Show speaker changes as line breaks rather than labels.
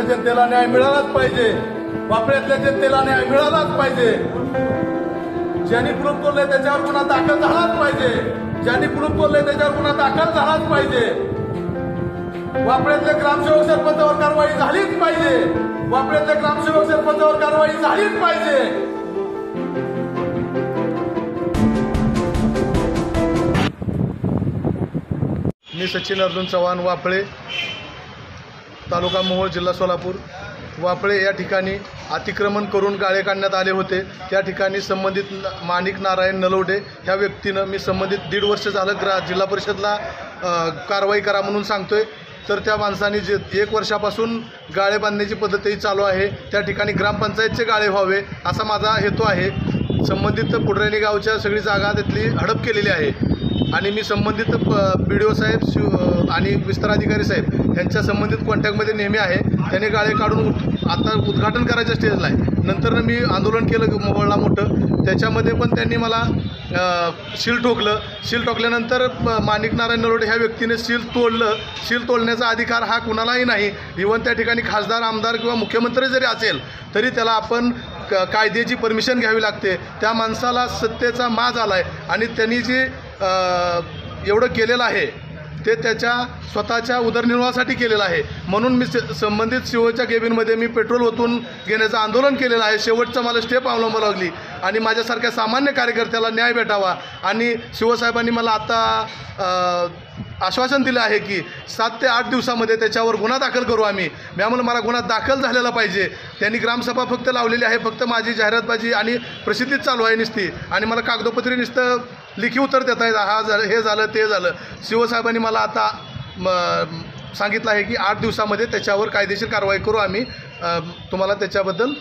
जनतेला न्याय मिळालाच पाहिजे, वापळ्यातल्या जनतेला न्याय मिळालाच पाहिजे। ज्यांनी कुलूप तोडले त्याच्यावर गुन्हा दाखल झालाच पाहिजे, ज्यांनी कुलूप तोडले त्याच्यावर गुन्हा दाखल झालाच पाहिजे। वापळ्यातल्या ग्रामसेवक सरपंचावर कारवाई झालीच पाहिजे, वापळ्यातल्या ग्रामसेवक सरपंचावर कारवाई झालीच पाहिजे। मी सचिन अर्जुन चव्हाण, वापळे, तालुका मोहोळ, जिल्हा सोलापूर। वापळे या ठिकाणी अतिक्रमण करून गाळे काढण्यात आले होते। त्या ठिकाणी संबंधित माणिक नारायण नलवडे ह्या व्यक्तीनं मी संबंधित 1.5 वर्ष झालं जिल्हा परिषदला कारवाई करा म्हणून सांगतोय, तर त्या माणसाने जे 1 वर्षापासून गाळे बांधण्याची पद्धतही चालू आहे। त्या ठिकाणी ग्रामपंचायतचे गाळे व्हावे असा माझा हेतू आहे। संबंधित पुढरेणी गावच्या सगळी जागा त्यातली हडप केलेली आहे आणि मी संबंधित BDO साहेब आणि विस्तार अधिकारी साहेब यांच्या संबंधित कॉन्टॅक्टमध्ये नेहमी आहे। त्याने गाळे काढून आता उद्घाटन करायच्या स्टेजला आहे। नंतर मी आंदोलन केलं मोहोळला मोठं, त्याच्यामध्ये पण त्यांनी मला सील ठोकलं। सील ठोकल्यानंतर माणिक नारायण नलवडे ह्या व्यक्तीने सील तोडलं। सील तोडण्याचा अधिकार हा कुणालाही नाही। इव्हन त्या ठिकाणी खासदार, आमदार किंवा मुख्यमंत्री जरी असेल तरी त्याला आपण कायद्याची परमिशन घ्यावी लागते। त्या माणसाला सत्तेचा माज आला आहे आणि त्यांनी जी एवढं केलेलं आहे ते त्याच्या स्वतःच्या उदरनिर्वाहासाठी केलेलं आहे। म्हणून मी संबंधित शिवच्या केबिनमध्ये मी पेट्रोल ओतून घेण्याचं आंदोलन केलेलं आहे। शेवटचं मला स्टेप अवलंबावं लागली आणि माझ्यासारख्या सामान्य कार्यकर्त्याला न्याय भेटावा। आणि शिवसाहेबांनी मला आता आश्वासन दिलं आहे की 7 ते 8 दिवसामध्ये त्याच्यावर गुन्हा दाखल करू आम्ही। त्यामुळे मला गुन्हा दाखल झालेला पाहिजे। त्यांनी ग्रामसभा फक्त लावलेली आहे, फक्त माझी जाहिरातबाजी आणि प्रसिद्धीच चालू आहे नुसती, आणि मला कागदोपत्री नुसतं लिखी उत्तर देत आहेत, हा झालं, हे झालं, ते झालं। शिवसाहेबांनी मला आता सांगितलं आहे की 8 दिवसामध्ये त्याच्यावर कायदेशीर कारवाई करू आम्ही। तुम्हाला त्याच्याबद्दल